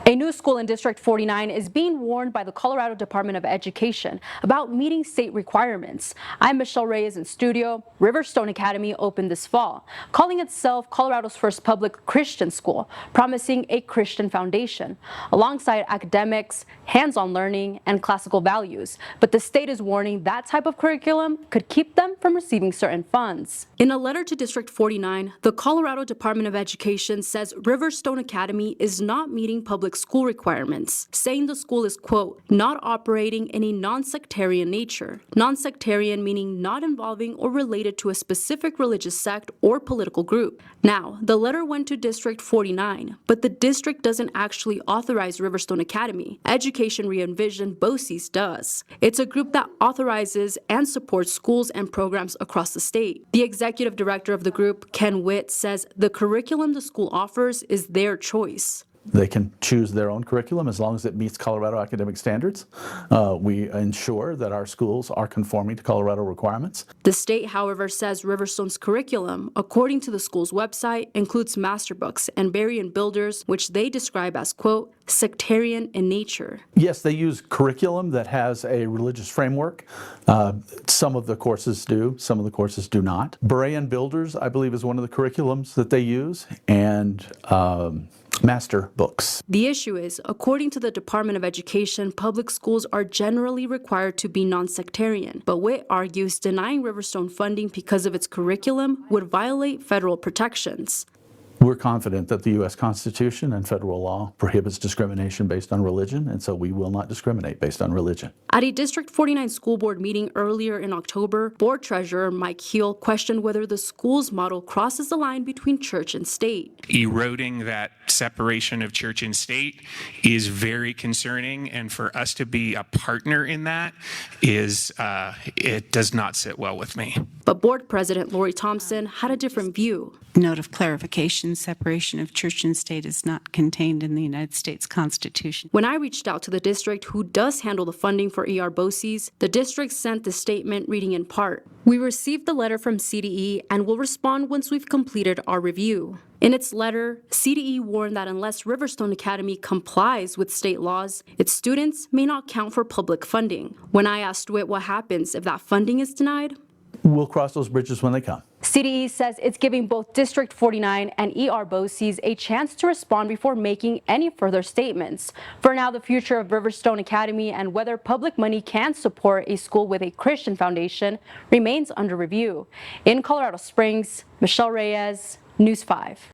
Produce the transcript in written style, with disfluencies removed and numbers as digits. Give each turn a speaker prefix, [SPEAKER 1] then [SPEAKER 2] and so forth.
[SPEAKER 1] A new school in District 49 is being warned by the Colorado Department of Education about meeting state requirements. I'm Michelle Reyes in studio. Riverstone Academy opened this fall, calling itself Colorado's first public Christian school, promising a Christian foundation, alongside academics, hands-on learning, and classical values. But the state is warning that type of curriculum could keep them from receiving certain funds. In a letter to District 49, the Colorado Department of Education says Riverstone Academy is not meeting public school requirements, saying the school is, quote, not operating in a non-sectarian nature. Non-sectarian meaning not involving or related to a specific religious sect or political group. Now, the letter went to District 49, but the district doesn't actually authorize Riverstone Academy. Education Re-envisioned BOCES does. It's a group that authorizes and supports schools and programs across the state. The executive director of the group, Ken Witt, says the curriculum the school offers is their choice.
[SPEAKER 2] They can choose their own curriculum as long as it meets Colorado academic standards. We ensure that our schools are conforming to Colorado requirements.
[SPEAKER 1] The state, however, says Riverstone's curriculum, according to the school's website, includes master books and Berrien builders, which they describe as, quote, sectarian in nature.
[SPEAKER 2] Yes, they use curriculum that has a religious framework. Some of the courses do, some of the courses do not. Berrien builders, I believe, is one of the curriculums that they use, and master books.
[SPEAKER 1] The issue is, according to the Department of Education, public schools are generally required to be non-sectarian, but Witt argues denying Riverstone funding because of its curriculum would violate federal protections.
[SPEAKER 2] We're confident that the U.S. Constitution and federal law prohibits discrimination based on religion, and so we will not discriminate based on religion.
[SPEAKER 1] At a District 49 school board meeting earlier in October, board treasurer Mike Heel questioned whether the school's model crosses the line between church and state.
[SPEAKER 3] Eroding that separation of church and state is very concerning, and for us to be a partner in that is, it does not sit well with me.
[SPEAKER 1] But board president Lori Thompson had a different view.
[SPEAKER 4] Note of clarification, separation of church and state is not contained in the United States Constitution.
[SPEAKER 1] When I reached out to the district, who does handle the funding for ER BOCES, the district sent the statement reading in part. We received the letter from CDE and will respond once we've completed our review. In its letter, CDE warned that unless Riverstone Academy complies with state laws, its students may not count for public funding. When I asked Witt what happens if that funding is denied,
[SPEAKER 2] we'll cross those bridges when they come.
[SPEAKER 1] CDE says it's giving both District 49 and ER BOCES a chance to respond before making any further statements. For now, the future of Riverstone Academy and whether public money can support a school with a Christian foundation remains under review. In Colorado Springs, Michelle Reyes, News 5.